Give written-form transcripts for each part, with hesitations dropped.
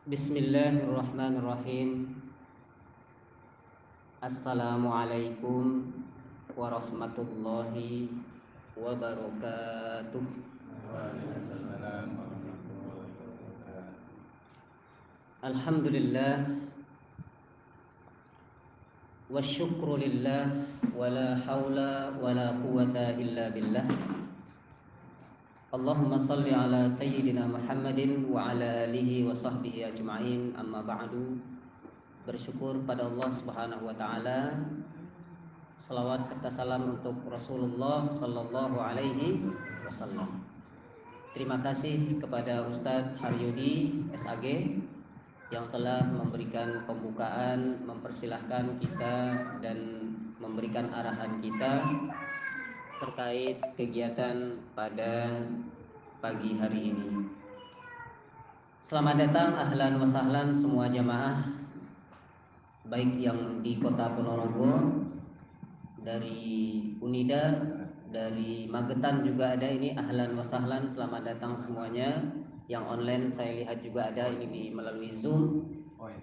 Bismillahirrahmanirrahim. Assalamualaikum warahmatullahi wabarakatuh. Alhamdulillah wasyukru lillah wala haula wala quwata illa billah. Allahumma salli ala sayyidina Muhammadin wa ala alihi wa sahbihi ajma'in. Amma ba'du. Bersyukur pada Allah Subhanahu wa taala. Salawat serta salam untuk Rasulullah sallallahu alaihi wasallam. Terima kasih kepada Ustadz Haryudi SAG yang telah memberikan pembukaan, mempersilahkan kita dan memberikan arahan kita terkait kegiatan pada pagi hari ini. Selamat datang, ahlan wa sahlan semua jamaah, baik yang di Kota Ponorogo, dari Unida, dari Magetan juga ada. Ini ahlan wa sahlan, selamat datang semuanya. Yang online saya lihat juga ada ini melalui Zoom.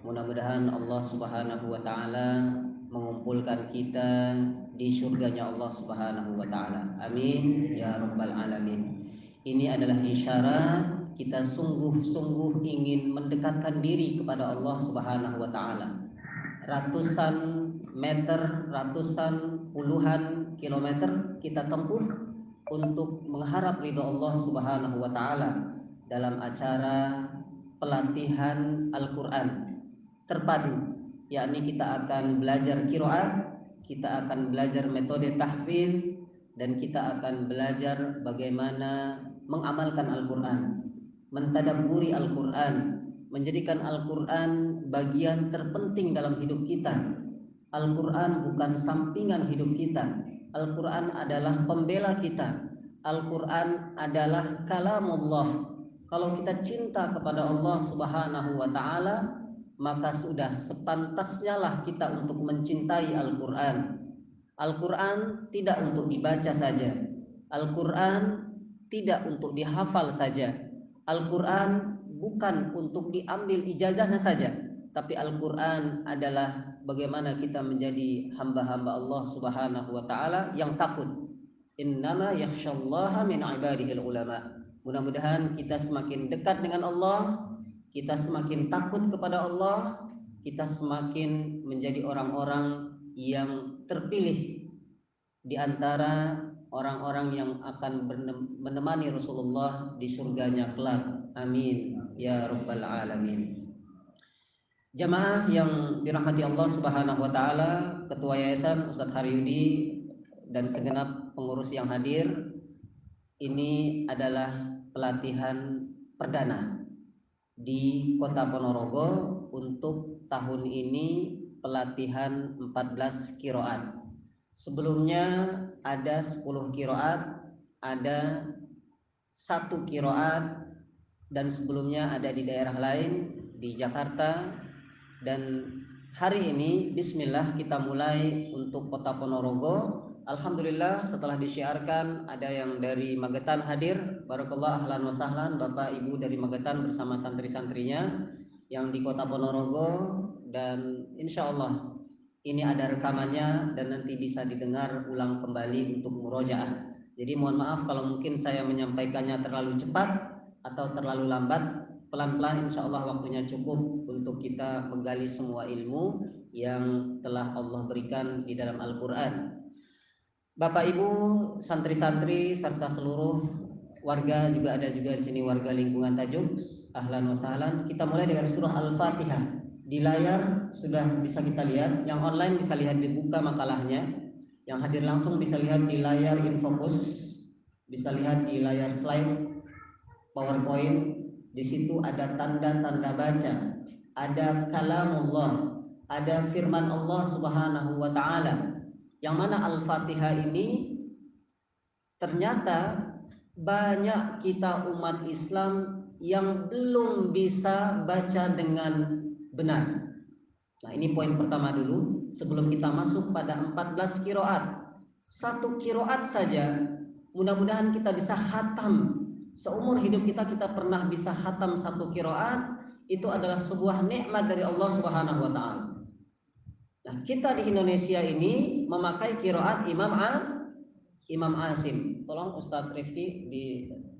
Mudah-mudahan Allah Subhanahu wa taala mengumpulkan kita di surganya Allah Subhanahu wa taala. Amin ya rabbal alamin. Ini adalah isyarat kita sungguh-sungguh ingin mendekatkan diri kepada Allah Subhanahu wa taala. Ratusan meter, ratusan puluhan kilometer kita tempuh untuk mengharap ridho Allah Subhanahu wa taala dalam acara pelatihan Al-Qur'an terpadu, yakni kita akan belajar qiraat, kita akan belajar metode tahfiz, dan kita akan belajar bagaimana mengamalkan Al-Qur'an, mentadabburi Al-Qur'an, menjadikan Al-Qur'an bagian terpenting dalam hidup kita. Al-Qur'an bukan sampingan hidup kita. Al-Qur'an adalah pembela kita. Al-Qur'an adalah kalamullah. Kalau kita cinta kepada Allah Subhanahu wa taala, maka sudah sepantasnya lah kita untuk mencintai Al-Qur'an. Al-Qur'an tidak untuk dibaca saja. Al-Qur'an tidak untuk dihafal saja. Al-Qur'an bukan untuk diambil ijazahnya saja, tapi Al-Qur'an adalah bagaimana kita menjadi hamba-hamba Allah Subhanahu wa taala yang takut. Innama yakhsyallaha min ibadihil ulama. Mudah-mudahan kita semakin dekat dengan Allah, kita semakin takut kepada Allah, kita semakin menjadi orang-orang yang terpilih di antara orang-orang yang akan menemani Rasulullah di surganya kelak. Amin ya rabbal alamin. Jamaah yang dirahmati Allah Subhanahu wa taala, Ketua Yayasan Ustadz Haryudi dan segenap pengurus yang hadir, ini adalah pelatihan perdana di Kota Ponorogo untuk tahun ini, pelatihan 14 qiraat. Sebelumnya ada 10 qiraat, ada 1 qiraat, dan sebelumnya ada di daerah lain di Jakarta. Dan hari ini bismillah kita mulai untuk Kota Ponorogo. Alhamdulillah setelah disiarkan ada yang dari Magetan hadir. Barakallah, ahlan wa sahlan Bapak Ibu dari Magetan bersama santri-santrinya yang di Kota Ponorogo. Dan insya Allah ini ada rekamannya dan nanti bisa didengar ulang kembali untuk murojaah. Jadi mohon maaf kalau mungkin saya menyampaikannya terlalu cepat atau terlalu lambat. Pelan-pelan insya Allah waktunya cukup untuk kita menggali semua ilmu yang telah Allah berikan di dalam Al-Quran. Bapak Ibu, santri-santri serta seluruh warga, juga ada juga di sini warga lingkungan Tajuk, ahlan wa sahlan. Kita mulai dengan surah Al-Fatihah. Di layar sudah bisa kita lihat, yang online bisa lihat dibuka makalahnya, yang hadir langsung bisa lihat di layar infocus, bisa lihat di layar slide PowerPoint. Di situ ada tanda-tanda baca, ada kalamullah, ada firman Allah Subhanahu wa taala. Yang mana Al-Fatihah ini ternyata banyak kita umat Islam yang belum bisa baca dengan benar. Nah, ini poin pertama dulu sebelum kita masuk pada 14 qiraat. 1 qiraat saja mudah-mudahan kita bisa khatam. Seumur hidup kita pernah bisa khatam 1 qiraat, itu adalah sebuah nikmat dari Allah Subhanahu wa taala. Nah, kita di Indonesia ini memakai qiraat Imam Asim. Tolong Ustadz Rifki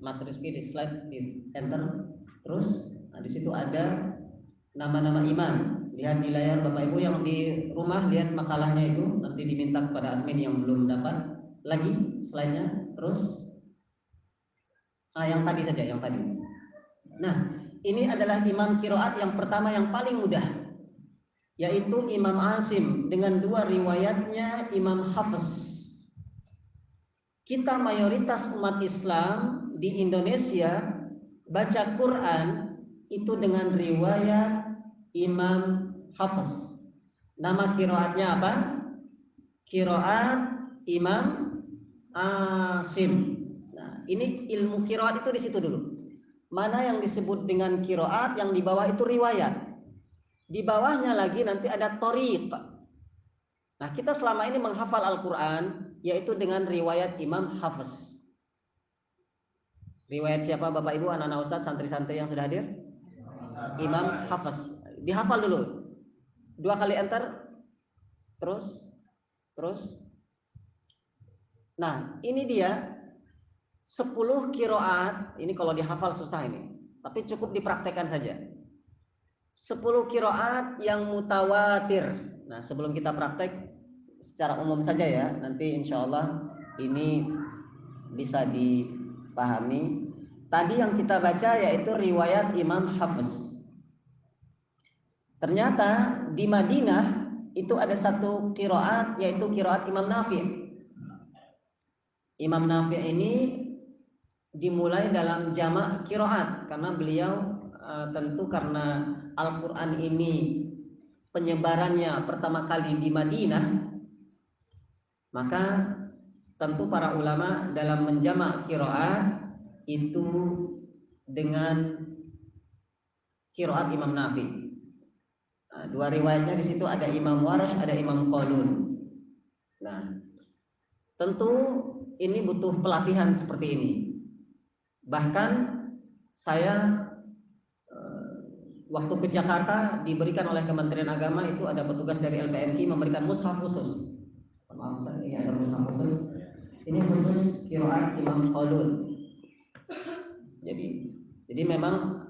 Mas Rifki di slide di enter terus. Nah, di situ ada nama-nama imam. Lihat di layar Bapak Ibu yang di rumah, lihat makalahnya itu, nanti diminta kepada admin yang belum dapat lagi slide-nya. Terus yang tadi saja, yang tadi. Nah, ini adalah imam qiraat yang pertama yang paling mudah, yaitu Imam Asim dengan dua riwayatnya Imam Hafiz. Kita mayoritas umat Islam di Indonesia baca Quran itu dengan riwayat Imam Hafiz. Nama qiraatnya apa? Qiraat Imam Asim. Nah, ini ilmu qiraat itu di situ dulu. Mana yang disebut dengan qiraat, yang di bawah itu riwayat. Di bawahnya lagi nanti ada thoriq. Nah, kita selama ini menghafal Al-Quran yaitu dengan riwayat Imam Hafiz. Riwayat siapa Bapak Ibu, anak-anak Ustadz, santri-santri yang sudah hadir? Imam Hafiz. Dihafal dulu. 2 kali enter. Terus. Nah, ini dia 10 qiraat. Ini kalau dihafal susah ini, tapi cukup dipraktekkan saja. 10 qiraat yang mutawatir. Nah, sebelum kita praktek secara umum saja ya, nanti insya Allah ini bisa dipahami. Tadi yang kita baca yaitu riwayat Imam Hafiz. Ternyata di Madinah itu ada satu qiraat yaitu qiraat Imam Nafi'. Imam Nafi' ini dimulai dalam jamak qiraat karena beliau tentu karena Al-Quran ini penyebarannya pertama kali di Madinah, maka tentu para ulama dalam menjamak qiraat itu dengan qiraat Imam Nafi'. Nah, 2 riwayatnya di situ ada Imam Warsh, ada Imam Qalun. Nah, tentu ini butuh pelatihan seperti ini. Bahkan saya waktu ke Jakarta diberikan oleh Kementerian Agama, itu ada petugas dari LPMK memberikan mushaf khusus. Maaf, ini ada mushaf khusus. Ini khusus qiraat Imam Qalun. Jadi memang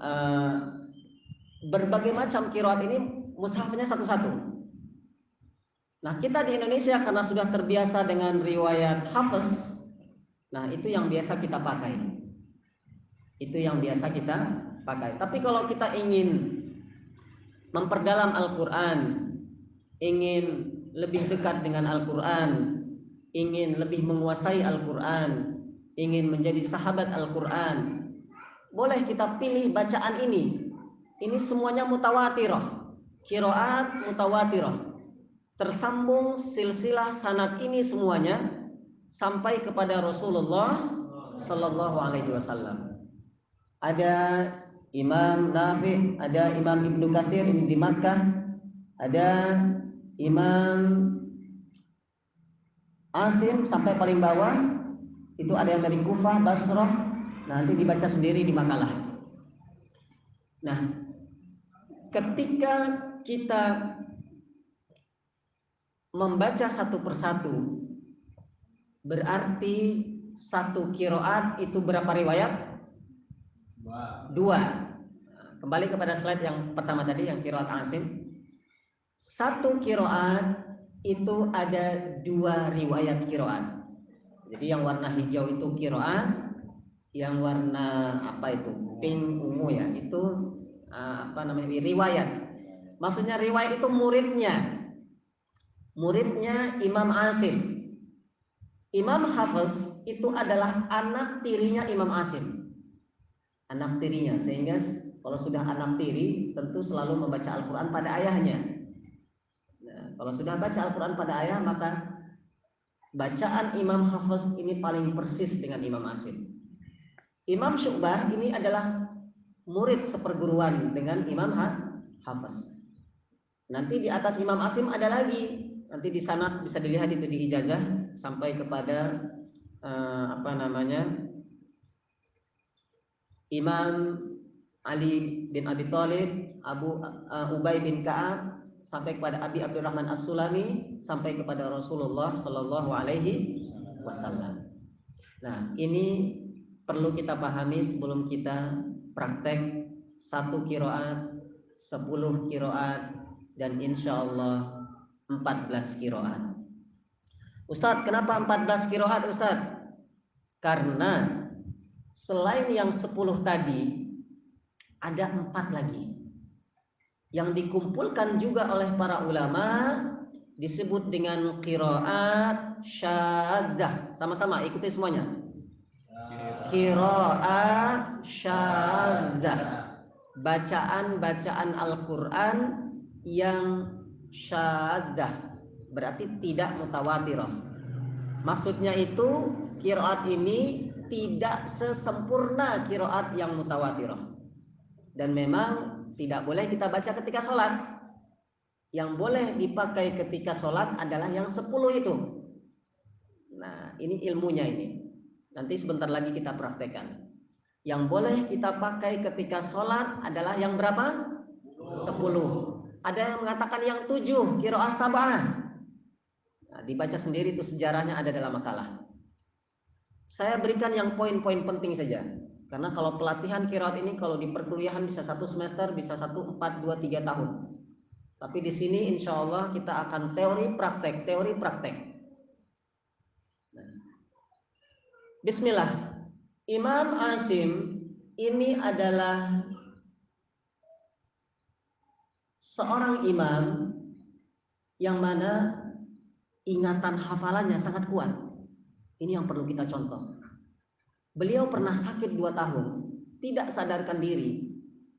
berbagai macam qiraat ini mushafnya satu-satu. Nah, kita di Indonesia karena sudah terbiasa dengan riwayat Hafiz, nah itu yang biasa kita pakai. Tapi kalau kita ingin memperdalam Al-Quran, ingin lebih dekat dengan Al-Quran, ingin lebih menguasai Al-Quran, ingin menjadi sahabat Al-Quran, boleh kita pilih bacaan ini. Ini semuanya mutawatirah, qiraat mutawatirah, tersambung silsilah sanad ini semuanya sampai kepada Rasulullah Sallallahu Alaihi Wasallam. Ada Imam Nafi', ada Imam Ibnu Katsir ini di Makkah, ada Imam Asim sampai paling bawah itu ada yang dari Kufah, Basrah. Nanti dibaca sendiri di makalah. Nah, ketika kita membaca satu persatu, berarti satu qiraat itu berapa riwayat? 2. Kembali kepada slide yang pertama tadi, yang qiraat Asim. Satu qiraat itu ada 2 riwayat qiraat. Jadi yang warna hijau itu qiraat, yang warna pink ungu ya, itu riwayat. Maksudnya riwayat itu muridnya Imam Asim. Imam Hafiz itu adalah anak tirinya Imam Asim. Anak tirinya, sehingga kalau sudah anak tiri tentu selalu membaca Al-Quran pada ayahnya. Nah, kalau sudah baca Al-Quran pada ayah, maka bacaan Imam Hafiz ini paling persis dengan Imam Asim. Imam Syu'bah ini adalah murid seperguruan dengan Imam Hafiz. Nanti di atas Imam Asim ada lagi. Nanti di sana bisa dilihat itu di ijazah sampai kepada Imam Ali bin Abi Thalib, Ubay bin Ka'ab, sampai kepada Abi Abdurrahman As-Sulami, sampai kepada Rasulullah Shallallahu Alaihi Wasallam. Nah, ini perlu kita pahami sebelum kita praktek 1 qiraat, 10 qiraat, dan insya Allah 14 qiraat. Ustadz, kenapa 14 qiraat Ustadz? Karena selain yang 10 tadi, ada 4 lagi yang dikumpulkan juga oleh para ulama, disebut dengan qiraat syadzah. Sama-sama ikuti semuanya. Qiraat syadzah, bacaan-bacaan Al-Quran yang syadzah, berarti tidak mutawatirah. Maksudnya itu qiraat ini tidak sesempurna qiraat yang mutawatirah. Dan memang tidak boleh kita baca ketika sholat. Yang boleh dipakai ketika sholat adalah yang 10 itu. Nah, ini ilmunya ini. Nanti sebentar lagi kita praktekkan. Yang boleh kita pakai ketika sholat adalah yang berapa? 10. Ada yang mengatakan yang 7, qiraat sab'ah. Nah, dibaca sendiri itu sejarahnya ada dalam makalah. Saya berikan yang poin-poin penting saja. Karena kalau pelatihan qiraat ini kalau di perkuliahan bisa 1 semester, bisa 1, 4, 2, 3 tahun. Tapi di sini insya Allah kita akan teori praktek. Bismillah. Imam Asim ini adalah seorang imam yang mana ingatan hafalannya sangat kuat. Ini yang perlu kita contoh. Beliau pernah sakit 2 tahun, tidak sadarkan diri.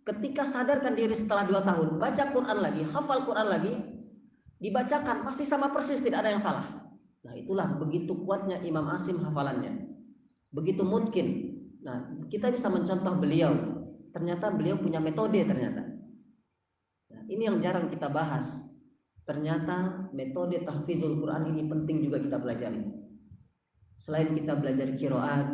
Ketika sadarkan diri setelah 2 tahun, baca Quran lagi, hafal Quran lagi, dibacakan masih sama persis, tidak ada yang salah. Nah, itulah begitu kuatnya Imam Asim hafalannya. Begitu mungkin. Nah, kita bisa mencontoh beliau. Ternyata beliau punya metode ternyata. Nah, ini yang jarang kita bahas. Ternyata metode tahfizul Quran ini penting juga kita pelajari. Selain kita belajar qiraat,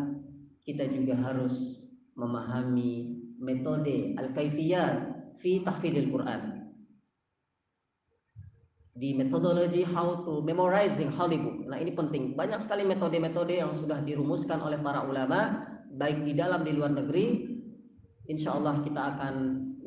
kita juga harus memahami metode al-kaifiyat fi tahfidil Quran. Di metodologi how to memorizing holy book. Nah, ini penting. Banyak sekali metode-metode yang sudah dirumuskan oleh para ulama, baik di dalam di luar negeri. Insya Allah kita akan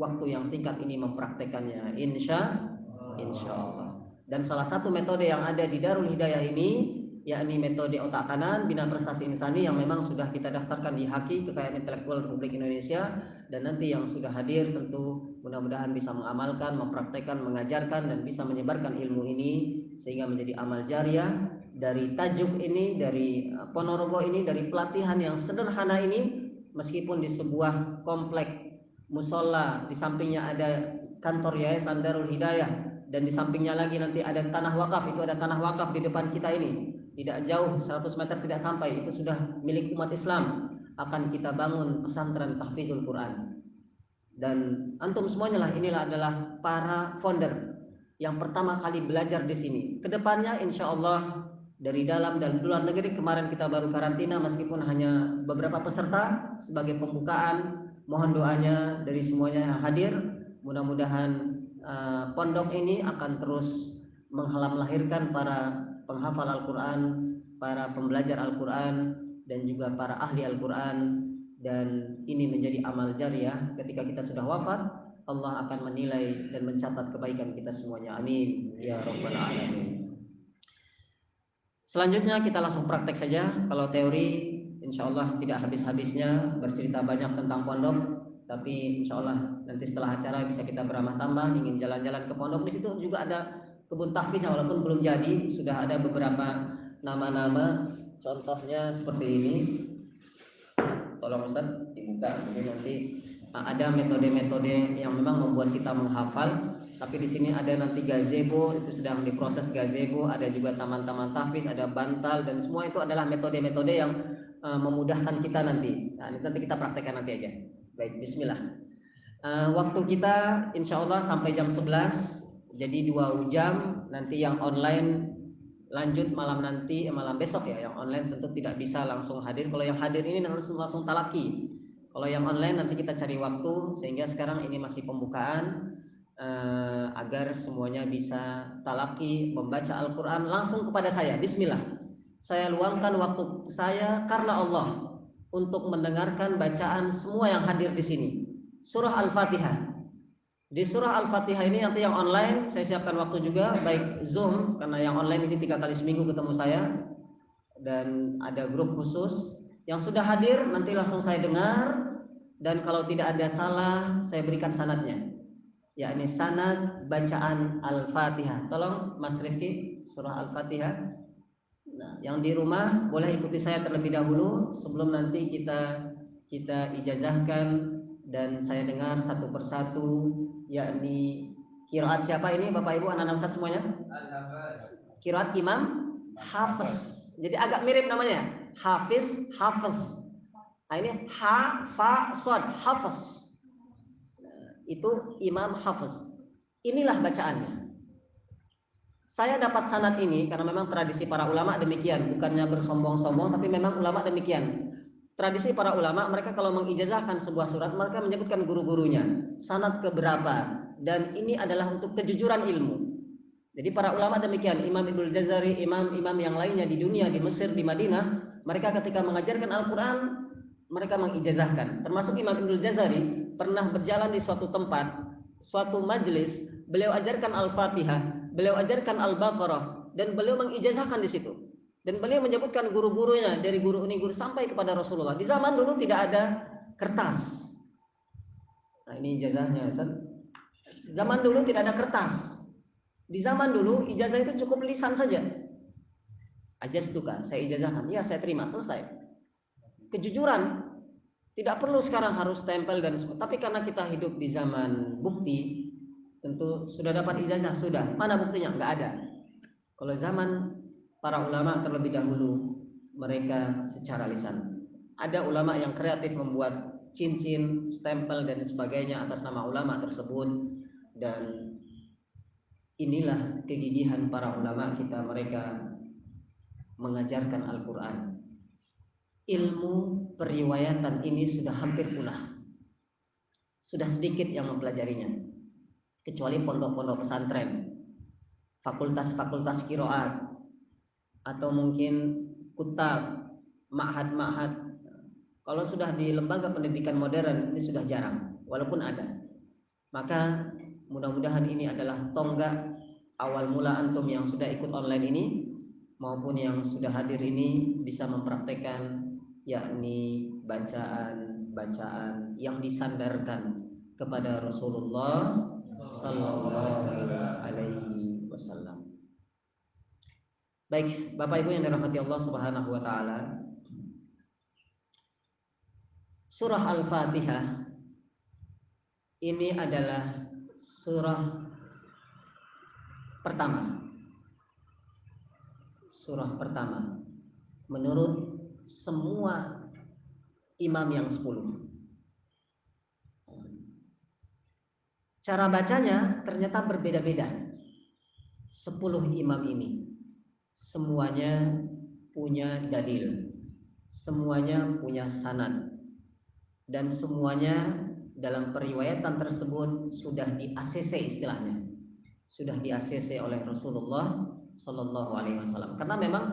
waktu yang singkat ini mempraktekannya. Insya Allah. Dan salah satu metode yang ada di Darul Hidayah ini, yakni metode otak kanan bina prestasi insani, yang memang sudah kita daftarkan di Haki, Kekayaan Intelektual Republik Indonesia, dan nanti yang sudah hadir tentu mudah-mudahan bisa mengamalkan, mempraktekkan, mengajarkan, dan bisa menyebarkan ilmu ini sehingga menjadi amal jariah. Dari tajuk ini, dari Ponorogo ini, dari pelatihan yang sederhana ini, meskipun di sebuah komplek musola, di sampingnya ada kantor Yayasan Darul Hidayah, dan di sampingnya lagi nanti ada tanah wakaf. Itu ada tanah wakaf di depan kita ini, tidak jauh, 100 meter tidak sampai, itu sudah milik umat Islam. Akan kita bangun pesantren tahfizul Quran. Dan antum semuanya lah, inilah adalah para founder yang pertama kali belajar di sini. Kedepannya insya Allah dari dalam dan luar negeri, kemarin kita baru karantina meskipun hanya beberapa peserta sebagai pembukaan. Mohon doanya dari semuanya yang hadir. Mudah-mudahan pondok ini akan terus melahirkan para penghafal Al-Quran, para pembelajar Al-Quran, dan juga para ahli Al-Quran. Dan ini menjadi amal jariah. Ketika kita sudah wafat, Allah akan menilai dan mencatat kebaikan kita semuanya. Amin ya rabbal alamin. Selanjutnya kita langsung praktek saja. Kalau teori insya Allah tidak habis-habisnya bercerita banyak tentang pondok, tapi insya Allah nanti setelah acara bisa kita beramah tambah. Ingin jalan-jalan ke pondok, di situ juga ada kebun tahfiz, walaupun belum jadi, sudah ada beberapa nama-nama. Contohnya seperti ini. Tolong Ustaz dibuka. Jadi nanti ada metode-metode yang memang membuat kita menghafal. Tapi di sini ada nanti gazebo, itu sedang diproses gazebo. Ada juga taman-taman tahfiz, ada bantal, dan semua itu adalah metode-metode yang memudahkan kita nanti. Nah, nanti kita praktekkan nanti aja. Baik, bismillah. Waktu kita insya Allah sampai jam 11. Jadi 2 jam. Nanti yang online lanjut malam nanti, malam besok ya. Yang online tentu tidak bisa langsung hadir. Kalau yang hadir ini langsung talaki. Kalau yang online nanti kita cari waktu, sehingga sekarang ini masih pembukaan agar semuanya bisa talaki membaca Al-Quran langsung kepada saya. Bismillah, saya luangkan waktu saya karena Allah untuk mendengarkan bacaan semua yang hadir di sini. Surah Al-Fatihah. Di surah Al-Fatihah ini nanti yang online saya siapkan waktu juga, baik Zoom, karena yang online ini 3 kali seminggu ketemu saya, dan ada grup khusus. Yang sudah hadir nanti langsung saya dengar, dan kalau tidak ada salah saya berikan sanadnya, yakni sanad bacaan Al-Fatihah. Tolong Mas Rifki, surah Al-Fatihah. Nah, yang di rumah boleh ikuti saya terlebih dahulu sebelum nanti kita ijazahkan dan saya dengar satu persatu, yakni qiraat siapa ini Bapak Ibu anak-anak Ustaz semuanya? Qiraat Imam Hafiz. Jadi agak mirip namanya, Hafiz, Hafiz. Nah, ini ha fa sod, Hafiz. Itu Imam Hafiz. Inilah bacaannya. Saya dapat sanad ini karena memang tradisi para ulama demikian, bukannya bersombong-sombong, tapi memang ulama demikian. Tradisi para ulama, mereka kalau mengijazahkan sebuah surat, mereka menyebutkan guru-gurunya, sanad keberapa, dan ini adalah untuk kejujuran ilmu. Jadi para ulama demikian, Imam Ibnul Jazari, imam-imam yang lainnya di dunia, di Mesir, di Madinah, mereka ketika mengajarkan Al-Quran, mereka mengijazahkan. Termasuk Imam Ibnul Jazari pernah berjalan di suatu tempat, suatu majelis, beliau ajarkan Al-Fatihah, beliau ajarkan Al-Baqarah, dan beliau mengijazahkan di situ. Dan beliau menyebutkan guru-gurunya, dari guru ini guru sampai kepada Rasulullah. Di zaman dulu tidak ada kertas. Nah, ini ijazahnya, Ustaz. Zaman dulu tidak ada kertas. Di zaman dulu ijazah itu cukup lisan saja. Ajastuka, saya ijazahkan, ya saya terima, selesai. Kejujuran. Tidak perlu sekarang harus stempel dan semua. Tapi karena kita hidup di zaman bukti, tentu sudah dapat ijazah, sudah. Mana buktinya? Enggak ada. Kalau zaman para ulama terlebih dahulu, mereka secara lisan. Ada ulama yang kreatif membuat cincin, stempel dan sebagainya atas nama ulama tersebut, dan inilah kegigihan para ulama kita, mereka mengajarkan Al-Quran. Ilmu periwayatan ini sudah hampir punah. Sudah sedikit yang mempelajarinya, kecuali pondok-pondok pesantren, fakultas-fakultas qiraat, atau mungkin kutab, ma'had-ma'had. Kalau sudah di lembaga pendidikan modern ini sudah jarang, walaupun ada. Maka mudah-mudahan ini adalah tonggak awal mula antum yang sudah ikut online ini maupun yang sudah hadir ini bisa mempraktekkan, yakni bacaan-bacaan yang disandarkan kepada Rasulullah Sallallahu Alaihi Wasallam. Baik, Bapak Ibu yang dirahmati Allah Subhanahu Wa Taala, surah Al-Fatihah ini adalah surah pertama. Surah pertama menurut semua imam yang 10. Cara bacanya ternyata berbeda-beda. 10 imam ini semuanya punya dalil, semuanya punya sanad, dan semuanya dalam periwayatan tersebut sudah di-ACC, istilahnya sudah di-ACC oleh Rasulullah Sallallahu Alaihi Wasallam. Karena memang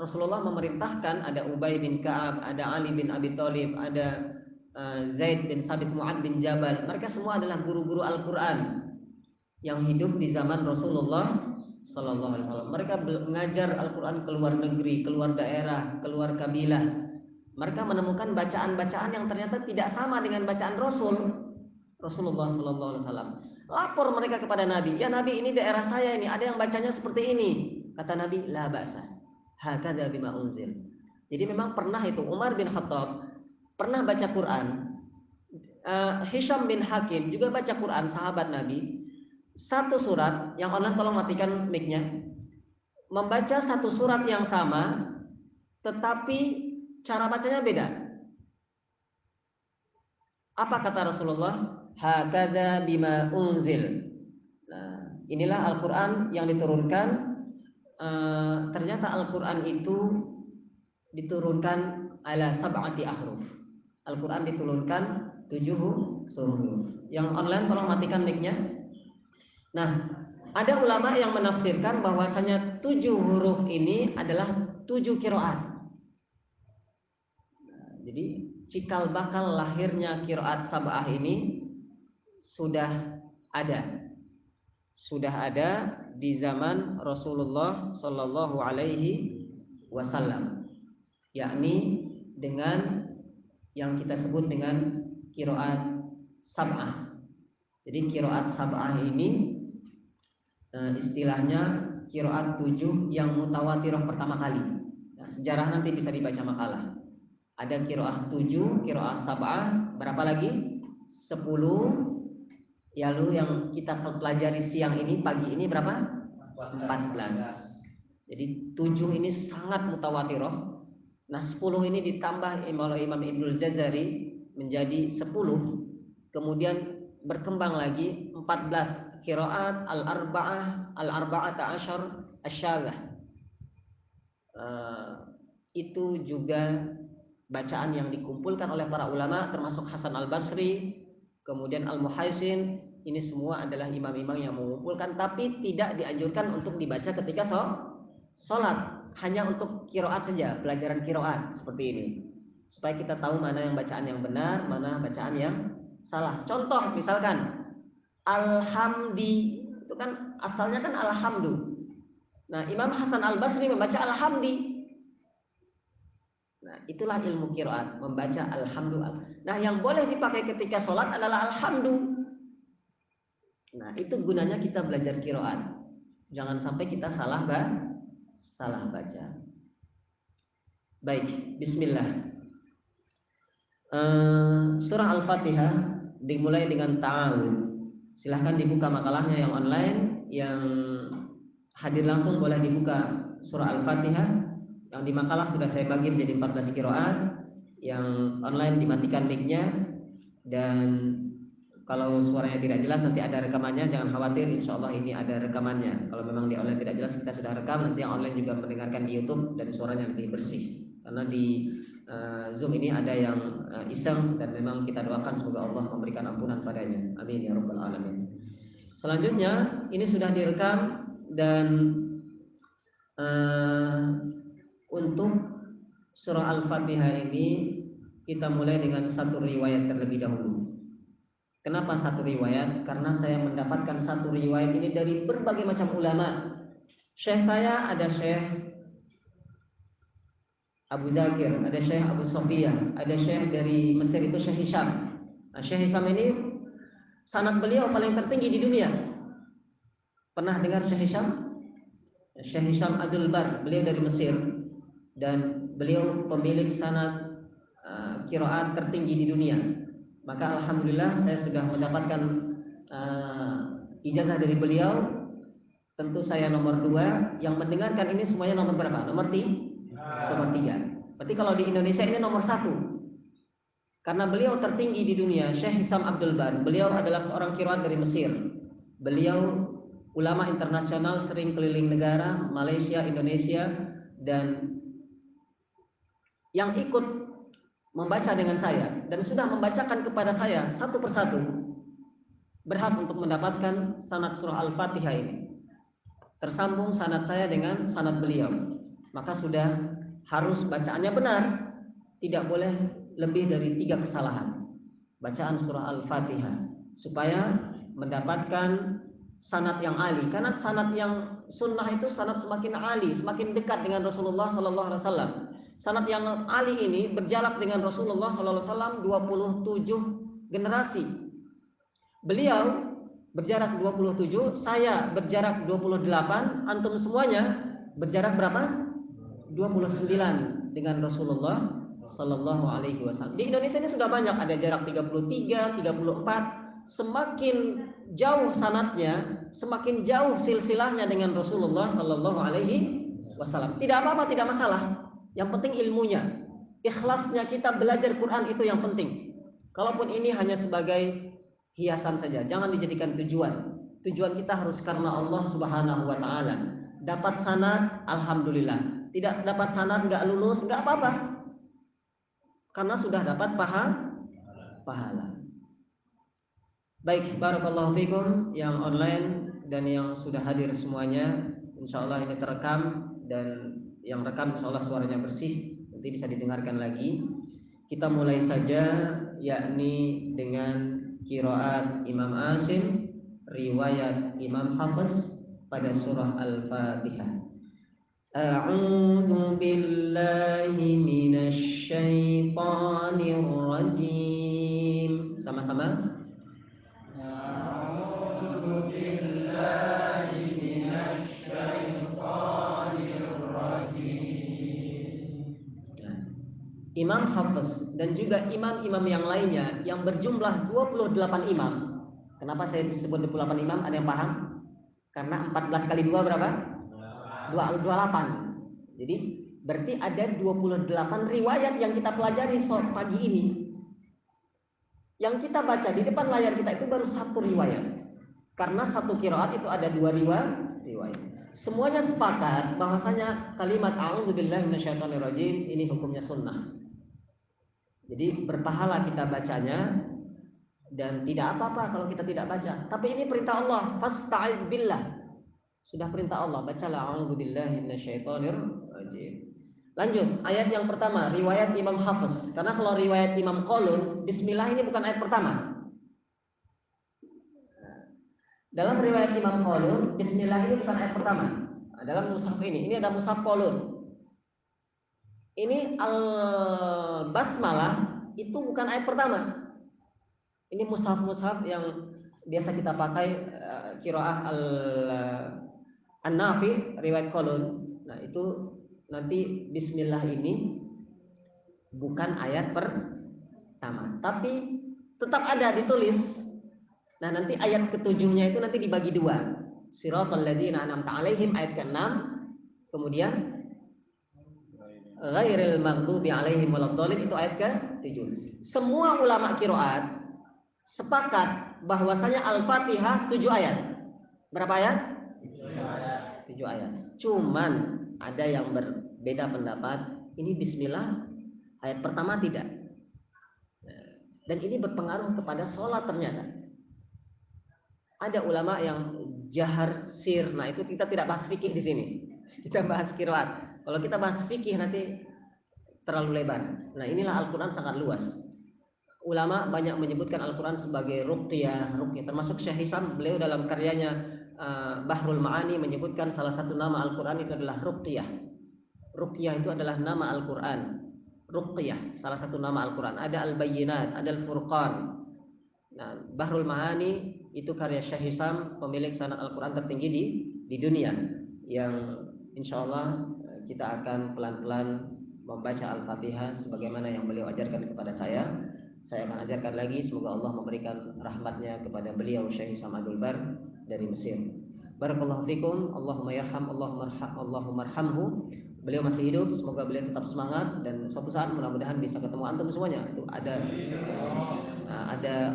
Rasulullah memerintahkan, ada Ubay bin Ka'ab, ada Ali bin Abi Thalib, ada Zaid bin Sabit, Mu'ad bin Jabal. Mereka semua adalah guru-guru Al-Quran yang hidup di zaman Rasulullah Sallallahu Alaihi Wasallam. Mereka mengajar Al-Quran ke luar negeri, keluar daerah, keluar kabilah. Mereka menemukan bacaan-bacaan yang ternyata tidak sama dengan bacaan Rasulullah Sallallahu Alaihi Wasallam. Lapor mereka kepada Nabi, ya Nabi, ini daerah saya ini ada yang bacanya seperti ini. Kata Nabi, la ba'sa, hakadha bima unzil. Jadi memang pernah itu Umar bin Khattab pernah baca Quran, Hisham bin Hakim juga baca Quran, sahabat Nabi. Satu surat, yang online tolong matikan mic-nya. Membaca satu surat yang sama, tetapi cara bacanya beda. Apa kata Rasulullah? Hakadha bima unzil. Nah, inilah Al-Quran yang diturunkan. Ternyata Al-Quran itu diturunkan ala sab'ati ahruf. Al-Quran diturunkan 7 huruf. Yang online tolong matikan mic-nya. Nah, ada ulama yang menafsirkan bahwasanya 7 huruf ini adalah 7 qiraat. Jadi cikal bakal lahirnya qiraat sab'ah ini sudah ada di zaman Rasulullah Shallallahu Alaihi Wasallam, yakni dengan yang kita sebut dengan qiraat sab'ah. Jadi qiraat sab'ah ini istilahnya qiraat 7 yang mutawatirah pertama kali. Nah, sejarah nanti bisa dibaca makalah. Ada qiraat 7, qiraat sab'ah, berapa lagi? 10. Lalu yang kita pelajari siang ini, pagi ini berapa? 14. Jadi 7 ini sangat mutawatirah. Nah 10 ini ditambah oleh Imam Ibnul Jazari menjadi 10. Kemudian berkembang lagi 14 qiraat al-arba'ata asyar asyadzah. Itu juga bacaan yang dikumpulkan oleh para ulama termasuk Hasan al-Basri, kemudian Al-Muhaisin. Ini semua adalah imam-imam yang mengumpulkan, tapi tidak dianjurkan untuk dibaca ketika sholat, hanya untuk qiraat saja, pelajaran qiraat seperti ini, supaya kita tahu mana yang bacaan yang benar, mana bacaan yang salah. Contoh misalkan alhamdi, itu kan asalnya kan alhamdu. Nah, Imam Hasan al-Basri membaca alhamdi. Nah, itulah ilmu qiraat, membaca alhamdu. Nah, yang boleh dipakai ketika sholat adalah alhamdu. Nah, itu gunanya kita belajar qiraat. Jangan sampai kita salah baca. Baik, bismillah. Surah Al-Fatihah dimulai dengan ta'awud. Silahkan dibuka makalahnya yang online, yang hadir langsung boleh dibuka surah Al-Fatihah. Yang di makalah sudah saya bagi menjadi 14 qiraat. Yang online dimatikan mic-nya, dan kalau suaranya tidak jelas nanti ada rekamannya, jangan khawatir, insya Allah ini ada rekamannya. Kalau memang di online tidak jelas, kita sudah rekam, nanti yang online juga mendengarkan di YouTube dan suaranya lebih bersih. Karena di Zoom ini ada yang iseng, dan memang kita doakan semoga Allah memberikan ampunan padanya. Amin ya rabbal alamin. Selanjutnya ini sudah direkam, dan untuk surah Al-Fatihah ini kita mulai dengan satu riwayat terlebih dahulu. Kenapa satu riwayat? Karena saya mendapatkan satu riwayat ini dari berbagai macam ulama. Syekh saya ada Syekh Abu Zakir, ada Syekh Abu Sofia, ada Syekh dari Mesir itu Syekh Hisham. Nah, Syekh Hisham ini sanad beliau paling tertinggi di dunia. Pernah dengar Syekh Hisham? Syekh Hisham Abdul Bar, beliau dari Mesir, dan beliau pemilik sanad qiraat tertinggi di dunia. Maka alhamdulillah saya sudah mendapatkan ijazah dari beliau. Tentu saya nomor 2. Yang mendengarkan ini semuanya nomor berapa? Nomor 3. Berarti kalau di Indonesia ini nomor 1. Karena beliau tertinggi di dunia, Syekh Hisham Abdul Bar. Beliau adalah seorang qiraat dari Mesir. Beliau ulama internasional, sering keliling negara, Malaysia, Indonesia, dan yang ikut membaca dengan saya dan sudah membacakan kepada saya satu persatu berhak untuk mendapatkan sanad surah Al-Fatihah ini. Tersambung sanad saya dengan sanad beliau, maka sudah harus bacaannya benar, tidak boleh lebih dari 3 kesalahan bacaan surah Al-Fatihah, supaya mendapatkan sanad yang ali. Karena sanad yang sunnah itu sanad semakin ali, semakin dekat dengan Rasulullah SAW. Sanad yang ali ini berjarak dengan Rasulullah SAW 27 generasi. Beliau berjarak 27, saya berjarak 28, antum semuanya berjarak berapa? 29 dengan Rasulullah Sallallahu Alaihi Wasallam. Di Indonesia ini sudah banyak, ada jarak 33, 34. Semakin jauh sanadnya, semakin jauh silsilahnya dengan Rasulullah Sallallahu Alaihi Wasallam. Tidak apa-apa, tidak masalah. Yang penting ilmunya, ikhlasnya kita belajar Quran, itu yang penting. Kalaupun ini hanya sebagai hiasan saja, jangan dijadikan tujuan. Tujuan kita harus karena Allah Subhanahu Wa Taala. Dapat sanad, alhamdulillah. Tidak dapat sanad, nggak lulus, nggak apa-apa. karena sudah dapat pahala. Baik, barakallahu fikum yang online dan yang sudah hadir semuanya. Insyaallah ini terekam, dan yang rekam insyaallah suaranya bersih, nanti bisa didengarkan lagi. Kita mulai saja, yakni dengan qiraat Imam Asim, riwayat Imam Hafiz pada surah Al-Fatihah. A'udzu billahi minasy syaithanir rajim. Sama-sama. Imam Hafiz dan juga imam-imam yang lainnya yang berjumlah 28 imam. Kenapa saya disebut 28 imam? Ada yang paham? Karena 14 kali 2 berapa? 28. Jadi berarti ada 28 riwayat yang kita pelajari pagi ini. Yang kita baca di depan layar kita itu baru satu riwayat. Karena satu qiraat itu ada 2 riwayat. Semuanya sepakat bahwasanya kalimat a'udzubillahi minasyaitonirrajim ini hukumnya sunnah. Jadi berpahala kita bacanya, dan tidak apa-apa kalau kita tidak baca. Tapi ini perintah Allah, fasta'id billah. Sudah perintah Allah, bacalah a'udzubillahi minasyaitonirrajim. Lanjut, ayat yang pertama, riwayat Imam Hafiz. Karena kalau riwayat Imam Qalun, bismillah ini bukan ayat pertama. Dalam riwayat Imam Qalun, bismillah ini bukan ayat pertama. Dalam mushaf ini ada mushaf Qalun. Ini al-basmalah itu bukan ayat pertama. Ini mushaf-mushaf yang biasa kita pakai, qiraah An-Nafi riwayat Qalun. Nah, itu nanti bismillah ini bukan ayat pertama, tapi tetap ada ditulis. Nah, nanti ayat ketujuhnya itu nanti dibagi dua. Siratal ladzina an'amta 'alaihim ayat ke-6, kemudian ghairil maghdubi 'alaihim waladdallin itu ayat ke-7. Semua ulama qiraat sepakat bahwasanya Al-Fatihah 7 ayat. Berapa ayat? 7 ayat. Cuman ada yang berbeda pendapat, ini bismillah ayat pertama tidak. Dan ini berpengaruh kepada sholat ternyata. Ada ulama yang jahar sir. Nah, itu kita tidak bahas fikih di sini. Kita bahas qiraat. Kalau kita bahas fikih nanti terlalu lebar. Nah, inilah Al-Qur'an sangat luas. Ulama banyak menyebutkan Al-Qur'an sebagai ruqyah, termasuk Syekh Hisam, beliau dalam karyanya Bahrul Ma'ani menyebutkan salah satu nama Al-Qur'an itu adalah ruqyah. Ruqyah itu adalah nama Al-Qur'an. Ruqyah salah satu nama Al-Qur'an. Ada Al-Bayyinat, ada Al-Furqan. Nah, Bahrul Ma'ani itu karya Syekh Hisam, pemilik sanad Al-Qur'an tertinggi di dunia, yang insyaallah kita akan pelan-pelan membaca Al-Fatihah sebagaimana yang beliau ajarkan kepada saya. Saya akan ajarkan lagi, semoga Allah memberikan rahmatnya kepada beliau Syekh Hisam Abdul Bar dari Mesir. Barakallahu fikum, Allahumma yarham, Allahumma arhamhu. Beliau masih hidup, semoga beliau tetap semangat, dan suatu saat mudah-mudahan bisa ketemu antum semuanya. Itu ada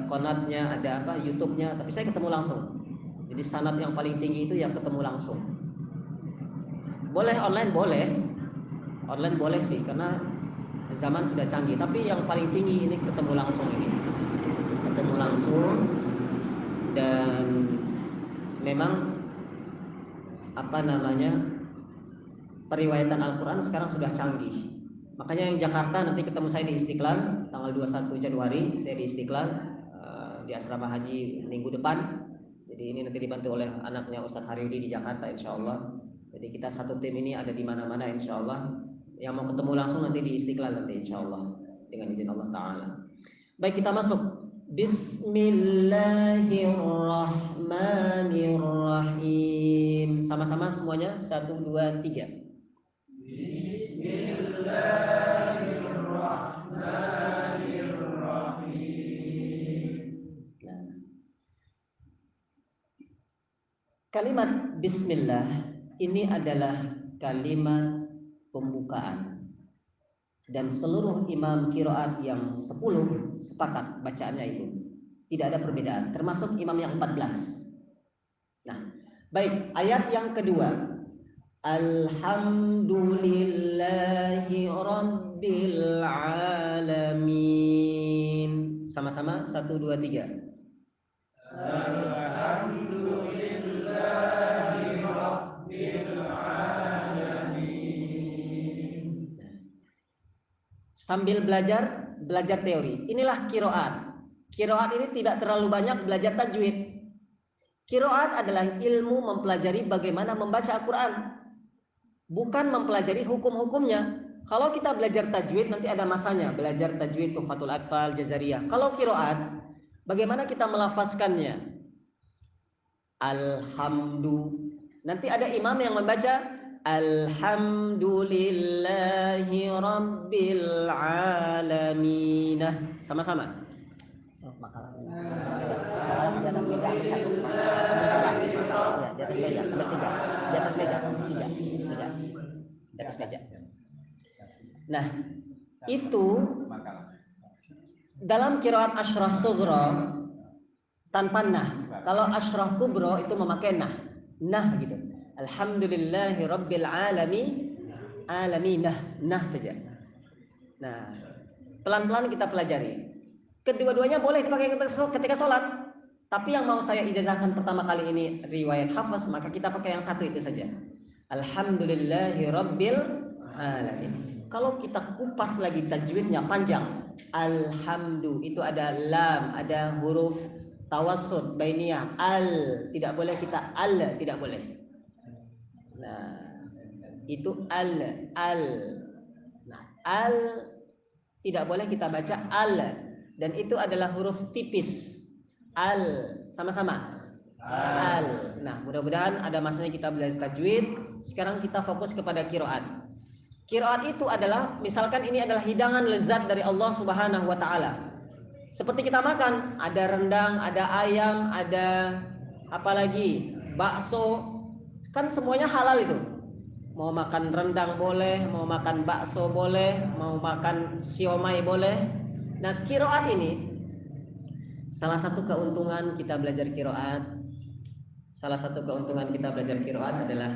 konatnya, ada YouTube-nya, tapi saya ketemu langsung. Jadi sanad yang paling tinggi itu yang ketemu langsung. Boleh online, online boleh sih, karena zaman sudah canggih. Tapi yang paling tinggi ini ketemu langsung dan memang periwayatan Al-Quran sekarang sudah canggih. Makanya yang Jakarta nanti ketemu saya di Istiqlal tanggal 21 Januari, saya di Istiqlal di asrama haji minggu depan. Jadi ini nanti dibantu oleh anaknya Ustadz Haryudi di Jakarta insyaallah. Jadi kita satu tim ini ada di mana-mana insyaallah. Yang mau ketemu langsung nanti di Istiqlal nanti insyaallah dengan izin Allah Ta'ala. Baik, kita masuk. Bismillahirrahmanirrahim. Sama-sama semuanya, 1, 2, 3. Bismillahirrahmanirrahim. Nah, kalimat bismillah ini adalah kalimat pembukaan, dan seluruh imam qiraat yang 10 sepakat bacaannya itu. Tidak ada perbedaan, termasuk imam yang 14. Nah, baik, ayat yang kedua. Alhamdulillahi Rabbil Alamin. Sama-sama, 1, 2, 3. Alhamdulillahi Rabbil Alamin. Sambil belajar teori. Inilah kiroat. Kiroat ini tidak terlalu banyak belajar tajwid. Kiroat adalah ilmu mempelajari bagaimana membaca Al-Quran, bukan mempelajari hukum-hukumnya. Kalau kita belajar tajwid nanti ada masanya, belajar tajwid Tuhfatul Atfal, Jazariyah. Kalau kiroat, bagaimana kita melafazkannya? Alhamdu. Nanti ada imam yang membaca Alhamdulillahi Rabbil Alamin. Sama-sama. Makalah di atas meja ambil satu. Ya, di atas meja ambil 3. Di atas meja 3. Di atas meja. Nah, itu dalam qiraat asyrah sughra tanpa nah. Kalau asyrah kubro itu memakai nah. Nah gitu. Alhamdulillahi Rabbil Alamin. Nah saja. Nah, pelan-pelan kita pelajari. Kedua-duanya boleh dipakai ketika sholat. Tapi yang mau saya ijazahkan pertama kali ini riwayat hafaz, maka kita pakai yang satu itu saja. Alhamdulillahi Rabbil Alamin. Kalau kita kupas lagi tajwidnya panjang, alhamdu itu ada lam, ada huruf tawassut bainiyah, tidak boleh kita tidak boleh. Nah, itu al. Nah, tidak boleh kita baca dan itu adalah huruf tipis. Sama-sama. Nah, mudah-mudahan ada masanya kita belajar tajwid. Sekarang kita fokus kepada qiraat. Qiraat itu adalah, misalkan ini adalah hidangan lezat dari Allah Subhanahu wa taala. Seperti kita makan, ada rendang, ada ayam, ada apalagi bakso, kan semuanya halal itu. Mau makan rendang boleh, mau makan bakso boleh, mau makan siomay boleh. Nah, qiraat ini salah satu keuntungan kita belajar qiraat. Salah satu keuntungan kita belajar qiraat adalah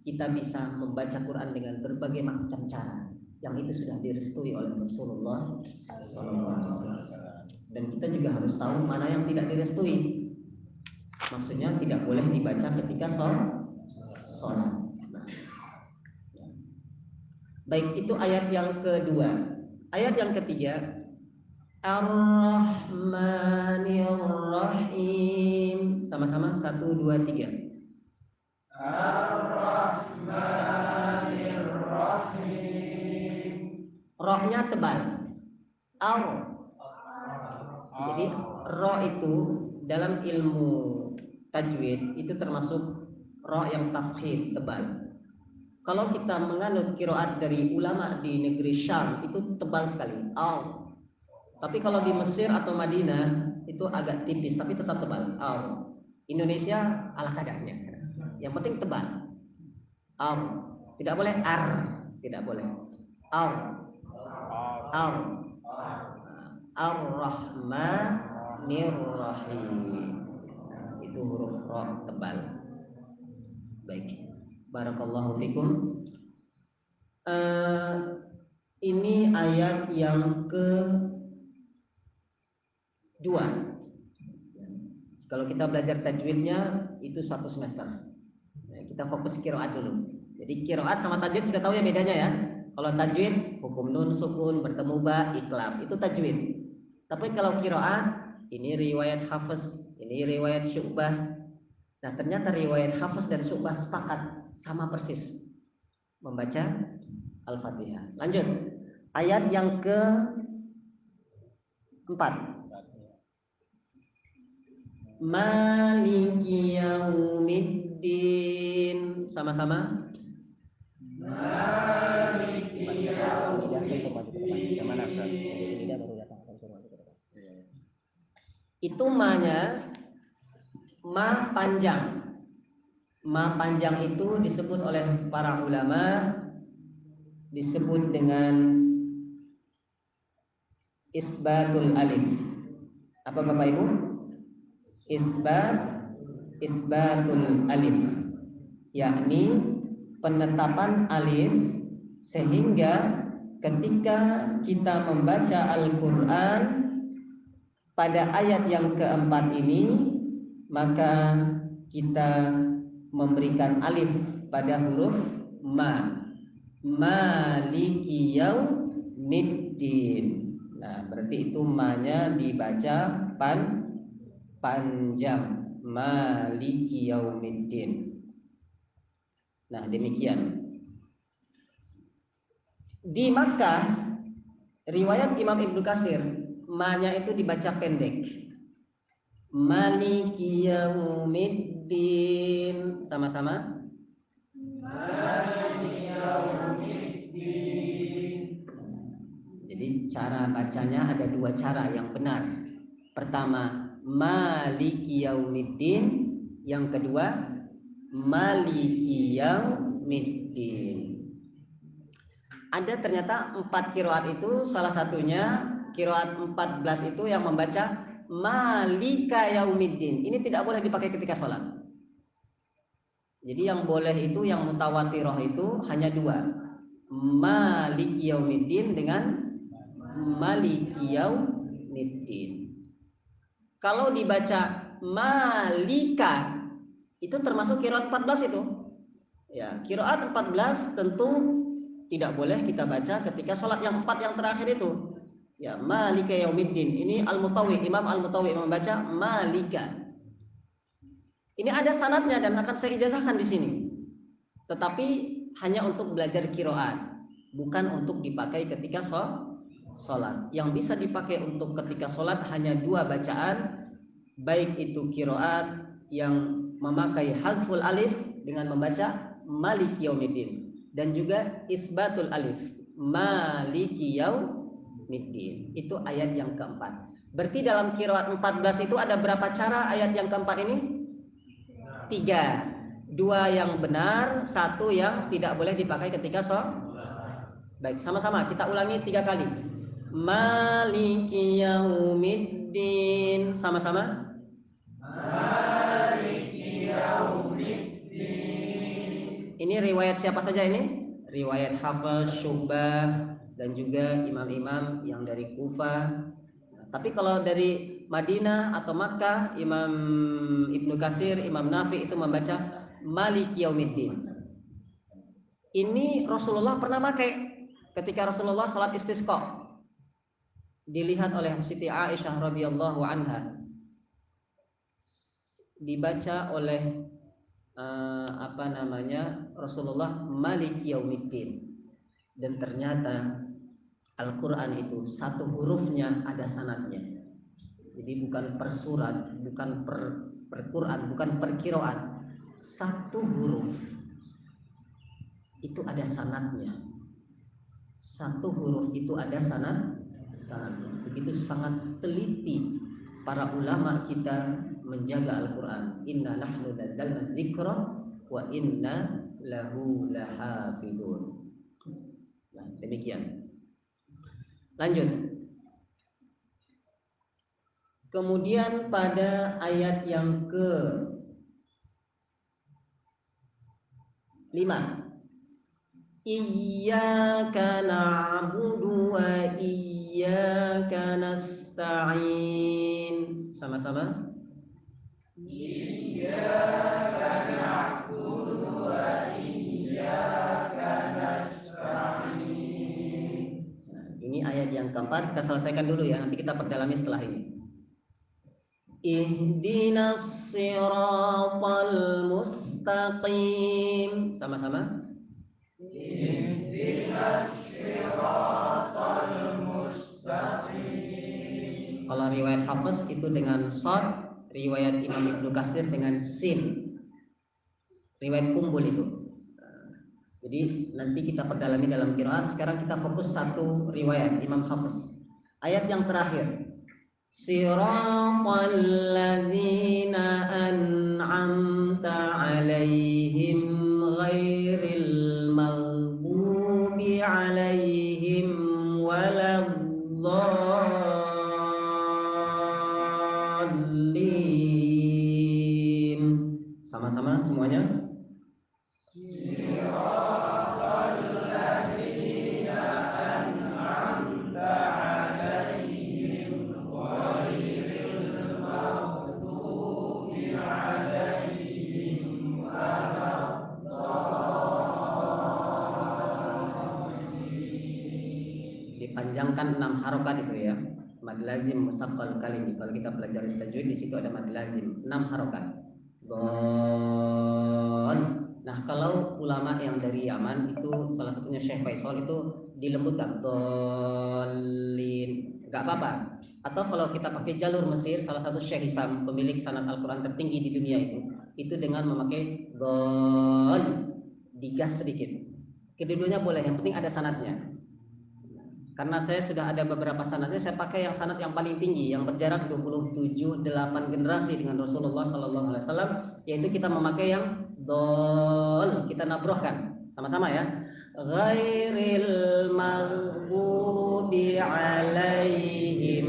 kita bisa membaca Quran dengan berbagai macam cara yang itu sudah direstui oleh Rasulullah SAW. Dan kita juga harus tahu mana yang tidak direstui. Maksudnya tidak boleh dibaca ketika sholat. Baik, itu ayat yang kedua. Ayat yang ketiga, Ar-Rahmanir-Rahim. Sama-sama, 1, 2, 3. Ar-Rahmanir-Rahim. Rohnya tebal. Ar. Jadi ro itu dalam ilmu tajwid itu termasuk ro yang tafkhim, tebal. Kalau kita menganut qiraat dari ulama di negeri Syam itu tebal sekali. Ar. Tapi kalau di Mesir atau Madinah itu agak tipis tapi tetap tebal. Ar. Indonesia ala kadarnya. Yang penting tebal. Ar. Tidak boleh ar. Tidak boleh. Ar. Ar. Ar-Rahmanir-Rahim. Itu huruf ra tebal. Baik. Barakallahu fikum. Ini ayat yang kedua. Kalau kita belajar tajwidnya itu 1 semester. Nah, kita fokus qiraat dulu. Jadi qiraat sama tajwid sudah tahu ya bedanya ya. Kalau tajwid hukum nun sukun bertemu ba iqlab itu tajwid. Tapi kalau qiraat ini riwayat Hafiz, ini riwayat Syu'bah. Nah, ternyata riwayat Hafiz dan Syu'bah sepakat sama persis membaca Al-Fatihah. Lanjut. Ayat yang ke-4. Maliki yaumiddin. Sama-sama. Maliki yaumiddin. Itu ma-nya ma panjang. Ma panjang itu disebut oleh para ulama disebut dengan isbatul alif. Apa Bapak Ibu? Isbatul alif, yakni penetapan alif, sehingga ketika kita membaca Al-Quran pada ayat yang keempat ini, maka kita memberikan alif pada huruf ma, maliki yaumiddin. Nah, berarti itu ma-nya dibaca panjang, maliki yaumiddin. Nah, demikian. Di Makkah, riwayat Imam Ibnu Katsir, ma-nya itu dibaca pendek, maliki yaumiddin. Sama-sama, maliki yaumiddin. Jadi cara bacanya ada dua cara yang benar. Pertama, maliki yaumiddin. Yang kedua, maliki yaumiddin. Ada ternyata 4 qiraat itu, salah satunya qiraat 14 itu yang membaca malika yaumiddin. Ini tidak boleh dipakai ketika sholat. Jadi yang boleh itu, yang mutawatirah itu hanya dua, maliki yaumiddin dengan maliki yaumiddin. Kalau dibaca malika itu termasuk qiraat 14 itu. Ya, qiraat 14 tentu tidak boleh kita baca ketika sholat yang 4 yang terakhir itu. Ya, malika yaumiddin. Ini Al-Mutawi, Imam Al-Mutawi membaca malika. Ini ada sanadnya dan akan saya ijazahkan di sini. Tetapi hanya untuk belajar qiraat, bukan untuk dipakai ketika sholat. Yang bisa dipakai untuk ketika sholat hanya dua bacaan, baik itu qiraat yang memakai hadful alif dengan membaca maliki yaumiddin, dan juga isbatul alif, maliki yaumiddin. Itu ayat yang keempat. Berarti dalam qiraat 14 itu ada berapa cara ayat yang keempat ini? 3. 2 yang benar, 1 yang tidak boleh dipakai ketika sholat. Baik, sama-sama kita ulangi 3 kali. Maliki yaumiddin. Sama-sama. Maliki yaumiddin. Ini riwayat siapa saja ini? Riwayat Hafs, Syu'bah, dan juga imam-imam yang dari Kufah. Tapi kalau dari Madinah atau Makkah, Imam Ibnu Katsir, Imam Nafi itu membaca maliki yaumiddin. Ini Rasulullah pernah pakai ketika Rasulullah salat istisqa. Dilihat oleh Siti Aisyah radhiyallahu anha, dibaca oleh Rasulullah maliki yaumiddin, dan ternyata Al-Quran itu satu hurufnya ada sanadnya. Jadi bukan per surat, bukan per Quran, bukan per qiraat. Satu huruf itu ada sanadnya. Satu huruf itu ada sanadnya. Begitu sangat teliti para ulama kita menjaga Al-Quran. Inna nahnu nazzalna dzikra wa inna lahu lahafidun. Nah, demikian. Lanjut. Kemudian pada ayat yang ke-5, iyyaka na'budu wa iyyaka nasta'in. Sama-sama. Iyyaka na'budu wa iyyaka nasta'in. Ini ayat yang keempat, kita selesaikan dulu ya, nanti kita perdalami setelah ini. Ihdinas siratal mustaqim. Sama-sama. Ihdinas siratal mustaqim. Kalau riwayat Hafs itu dengan shad, riwayat Imam Ibnu Katsir dengan sin. Riwayat kumbul itu. Jadi nanti kita perdalami dalam qiraat. Sekarang kita fokus satu riwayat Imam Hafs. Ayat yang terakhir. Siratal ladzina an'amta 'alaihim ghairil maghdubi 'alaihim waladdallin. Sama-sama semuanya. menghilangkan 6 harokat itu ya. Mad lazim musaqqal kalim. Kalau kita pelajari tajwid di situ ada mad lazim 6 harokat. Gol. Nah, kalau ulama yang dari Yaman itu salah satunya Syekh Faisal itu dilembutkan dolin. Enggak apa-apa. Atau kalau kita pakai jalur Mesir, salah satu Syekh Hisam, pemilik sanad Al-Quran tertinggi di dunia itu dengan memakai gol, digas sedikit. Kedua-duanya boleh, yang penting ada sanadnya. Karena saya sudah ada beberapa sanadnya, saya pakai yang sanad yang paling tinggi, yang berjarak 27-8 generasi dengan Rasulullah SAW, yaitu kita memakai yang dol, kita nabrohkan sama-sama ya. Ghairil maghdubi alaihim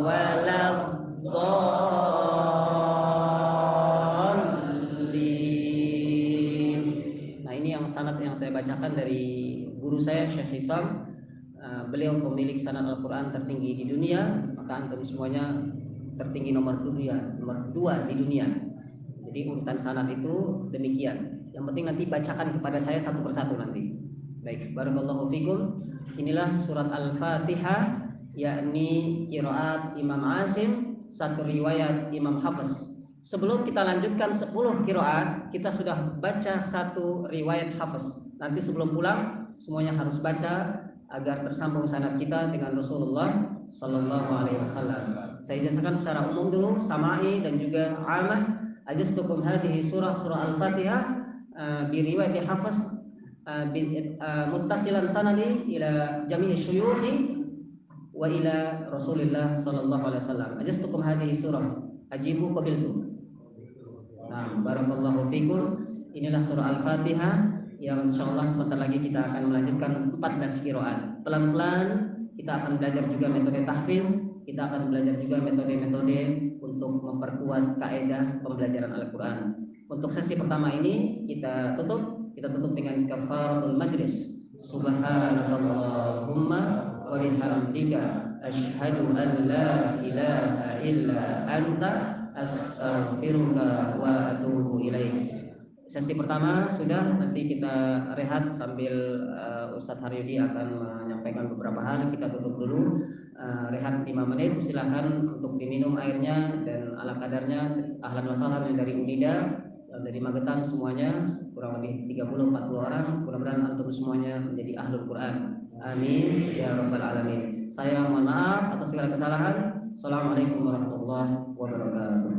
waladdallin. Nah, ini yang sanad yang saya bacakan dari guru saya Syekh Hisam. Beliau pemilik sanad Al-Quran tertinggi di dunia, maka antum semuanya tertinggi nomor 2 di dunia. Jadi urutan sanad itu demikian. Yang penting nanti bacakan kepada saya satu persatu nanti. Baik, barakallahu fikum. Inilah surat Al-Fatihah, yakni qiraat Imam Asim, satu riwayat Imam Hafiz. Sebelum kita lanjutkan 10 qiraat, kita sudah baca satu riwayat Hafiz. Nanti sebelum pulang semuanya harus baca agar tersambung sanad kita dengan Rasulullah Sallallahu Alaihi Wasallam. Saya jelaskan secara umum dulu, sama'i dan juga amah. Ajastukum hadhihi surah Al-Fatihah bi riwayat Hafiz muttasilan sanadi ila jami'i syuyukhi wa ila Rasulillah Sallallahu Alaihi Wasallam. Ajastukum hadhihi surah, ajibu qabiltu. Nah, barakallahu fikum. Inilah surah Al-Fatihah yang insyaallah sebentar lagi kita akan melanjutkan 14 qiraat. Pelan-pelan kita akan belajar juga metode tahfiz, kita akan belajar juga metode-metode untuk memperkuat kaidah pembelajaran Al-Qur'an. Untuk sesi pertama ini kita tutup dengan kafaratul majlis. Subhanakallahumma wa bihamdika asyhadu an la ilaha illa anta astaghfiruka wa atubu ilaik. Sesi pertama sudah, nanti kita rehat sambil Ustadz Haryudi akan menyampaikan beberapa hal. Kita tutup dulu, rehat 5 menit. Silahkan untuk diminum airnya dan ala kadarnya. Ahlan wa sahlan dari Unida, dari Magetan semuanya, kurang lebih 30-40 orang. Mudah-mudahan antum semuanya menjadi ahlul Quran. Amin ya rabbal alamin. Saya mohon maaf atas segala kesalahan. Assalamualaikum warahmatullahi wabarakatuh.